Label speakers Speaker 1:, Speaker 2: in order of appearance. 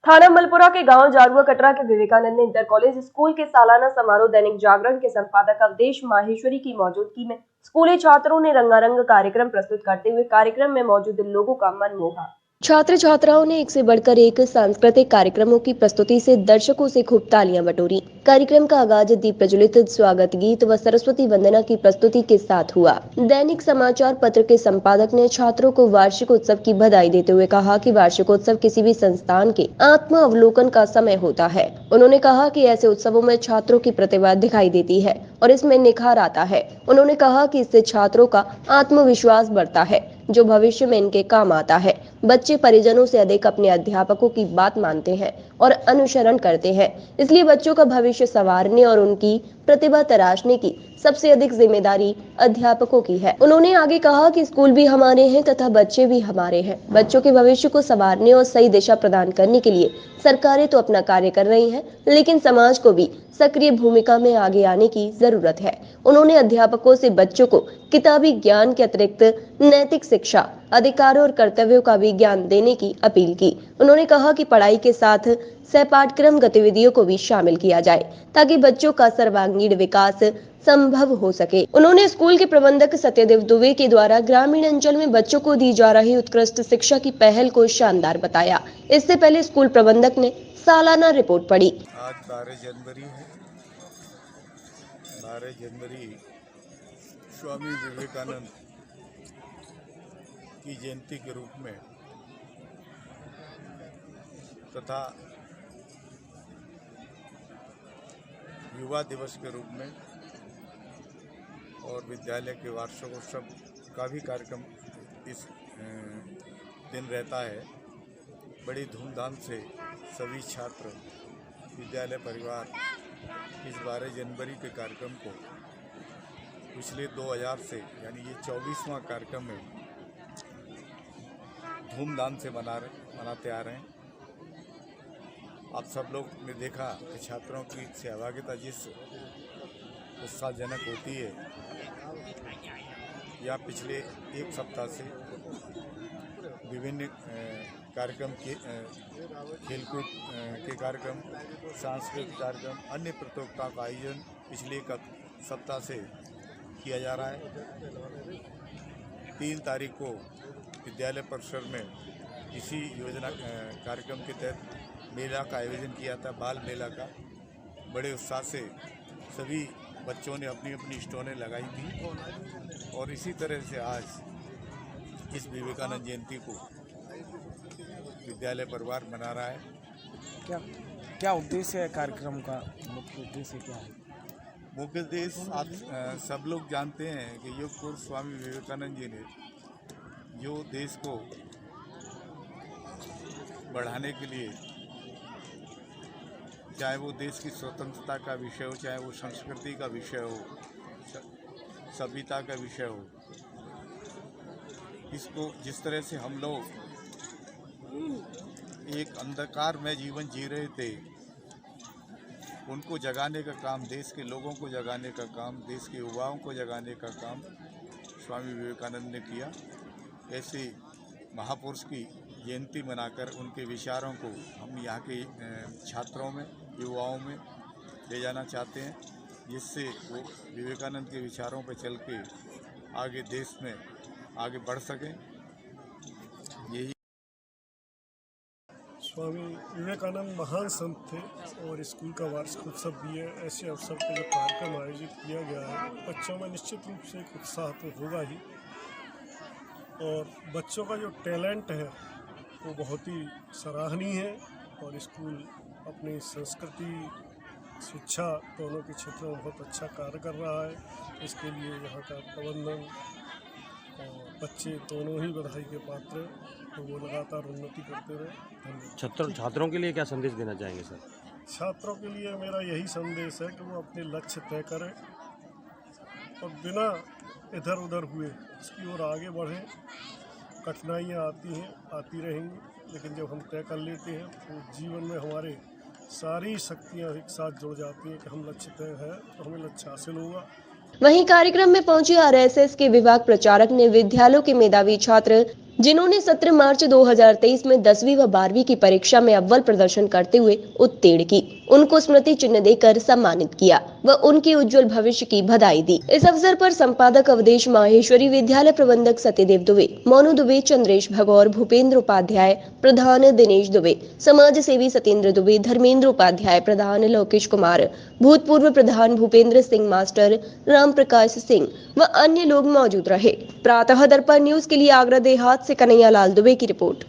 Speaker 1: थाना मलपुरा के गांव जारुआ कटरा के विवेकानंद इंटर कॉलेज स्कूल के सालाना समारोह दैनिक जागरण के संपादक अवधेश माहेश्वरी की मौजूदगी में स्कूली छात्रों ने रंगारंग कार्यक्रम प्रस्तुत करते हुए कार्यक्रम में मौजूद लोगों का मन मोहा। छात्र छात्राओं ने एक से बढ़कर एक सांस्कृतिक कार्यक्रमों की प्रस्तुति से दर्शकों से खूब तालियां बटोरी। कार्यक्रम का आगाज दीप प्रज्वलित स्वागत गीत व सरस्वती वंदना की प्रस्तुति के साथ हुआ। दैनिक समाचार पत्र के संपादक ने छात्रों को वार्षिकोत्सव की बधाई देते हुए कहा कि वार्षिकोत्सव किसी भी संस्थान के आत्म अवलोकन का समय होता है। उन्होंने कहा कि ऐसे उत्सवों में छात्रों की प्रतिभा दिखाई देती है और इसमें निखार आता है। उन्होंने कहा कि इससे छात्रों का आत्मविश्वास बढ़ता है जो भविष्य में इनके काम आता है। बच्चे परिजनों से अधिक अपने अध्यापकों की बात मानते हैं और अनुसरण करते हैं, इसलिए बच्चों का भविष्य संवारने और उनकी प्रतिभा तराशने की सबसे अधिक जिम्मेदारी अध्यापकों की है। उन्होंने आगे कहा कि स्कूल भी हमारे हैं तथा बच्चे भी हमारे हैं। बच्चों के भविष्य को संवारने और सही दिशा प्रदान करने के लिए सरकारें तो अपना कार्य कर रही हैं, लेकिन समाज को भी सक्रिय भूमिका में आगे आने की जरूरत है। उन्होंने अध्यापकों से बच्चों को किताबी ज्ञान के अतिरिक्त नैतिक शिक्षा, अधिकारों और कर्तव्यों का भी ज्ञान देने की अपील की। उन्होंने कहा कि पढ़ाई के साथ सहपाठक्रम गतिविधियों को भी शामिल किया जाए ताकि बच्चों का सर्वांगीण विकास संभव हो सके। उन्होंने स्कूल के प्रबंधक सत्यदेव दुबे के द्वारा ग्रामीण अंचल में बच्चों को दी जा रही उत्कृष्ट शिक्षा की पहल को शानदार बताया। इससे पहले स्कूल प्रबंधक ने सालाना रिपोर्ट पढ़ी।
Speaker 2: आज 12 जनवरी है। 12 जनवरी स्वामी विवेकानंद की जयंती के रूप में तथा युवा दिवस के रूप में और विद्यालय के वार्षिकोत्सव का भी कार्यक्रम इस दिन रहता है। बड़ी धूमधाम से सभी छात्र, विद्यालय परिवार इस 12 जनवरी के कार्यक्रम को पिछले 2000 से यानी ये 24वां कार्यक्रम है, धूमधाम से मनाते आ रहे हैं। आप सब लोग ने देखा कि छात्रों की सहभागिता जिस उत्साहजनक होती है, या पिछले एक सप्ताह से विभिन्न कार्यक्रम के खेलकूद के कार्यक्रम, सांस्कृतिक कार्यक्रम, अन्य प्रतियोगिताओं का आयोजन पिछले एक सप्ताह से किया जा रहा है। 3 तारीख को विद्यालय परिसर में इसी योजना कार्यक्रम के तहत मेला का आयोजन किया था, बाल मेला का। बड़े उत्साह से सभी बच्चों ने अपनी अपनी स्टॉलें लगाई थी और इसी तरह से आज इस विवेकानंद जयंती को विद्यालय परिवार मना रहा है।
Speaker 3: क्या उद्देश्य है कार्यक्रम का? मुख्य उद्देश्य क्या है?
Speaker 2: मुख्य उद्देश्य आप सब लोग जानते हैं कि योग पुरुष स्वामी विवेकानंद जी ने जो देश को बढ़ाने के लिए, चाहे वो देश की स्वतंत्रता का विषय हो, चाहे वो संस्कृति का विषय हो, सभ्यता का विषय हो, इसको जिस तरह से हम लोग एक अंधकार में जीवन जी रहे थे, उनको जगाने का काम, देश के लोगों को जगाने का काम, देश के युवाओं को जगाने का काम स्वामी विवेकानंद ने किया। ऐसे महापुरुष की जयंती मनाकर उनके विचारों को हम यहाँ के छात्रों में, युवाओं में ले जाना चाहते हैं, जिससे वो विवेकानंद के विचारों पर चल के आगे देश में आगे बढ़ सकें। यही
Speaker 4: स्वामी विवेकानंद महान संत थे और स्कूल का वार्षिकोत्सव भी है। ऐसे अवसर पर जो कार्यक्रम आयोजित किया गया है, बच्चों में निश्चित रूप से एक उत्साह तो होगा ही, और बच्चों का जो टैलेंट है वो बहुत ही सराहनीय है और स्कूल अपनी संस्कृति, शिक्षा दोनों के क्षेत्रों में बहुत अच्छा कार्य कर रहा है। इसके लिए यहाँ का प्रबंधन और बच्चे दोनों ही बधाई के पात्र, तो वो लगातार उन्नति करते रहे।
Speaker 3: छात्रों के लिए क्या संदेश देना चाहेंगे सर?
Speaker 4: छात्रों के लिए मेरा यही संदेश है कि वो अपने लक्ष्य तय करें और बिना इधर उधर हुए इसकी ओर आगे बढ़ें। कठिनाइयाँ आती रहेंगी, लेकिन जब हम तय कर लेते हैं तो जीवन में हमारे सारी शक्तियाँ एक साथ जुड़ जाती हैं कि हम लक्ष्य तय है तो हमें लक्ष्य हासिल होगा।
Speaker 1: वहीं कार्यक्रम में पहुंचे आरएसएस के विभाग प्रचारक ने विद्यालयों के मेधावी छात्र जिन्होंने 17 मार्च 2023 में 10वीं व 12वीं की परीक्षा में अव्वल प्रदर्शन करते हुए उत्तीर्ण की, उनको स्मृति चिन्ह देकर सम्मानित किया व उनके उज्जवल भविष्य की बधाई दी। इस अवसर पर संपादक अवधेश माहेश्वरी, विद्यालय प्रबंधक सत्यदेव दुबे, मोनू दुबे, चंद्रेश भगौर, भूपेंद्र उपाध्याय, प्रधान दिनेश दुबे, समाज सेवी सत्येंद्र दुबे, धर्मेंद्र उपाध्याय, प्रधान लोकेश कुमार, भूतपूर्व प्रधान भूपेंद्र सिंह मास्टर, राम प्रकाश सिंह व अन्य लोग मौजूद रहे। प्रातः दर्पण न्यूज के लिए आगरा देहात से कन्हैया लाल दुबे की रिपोर्ट।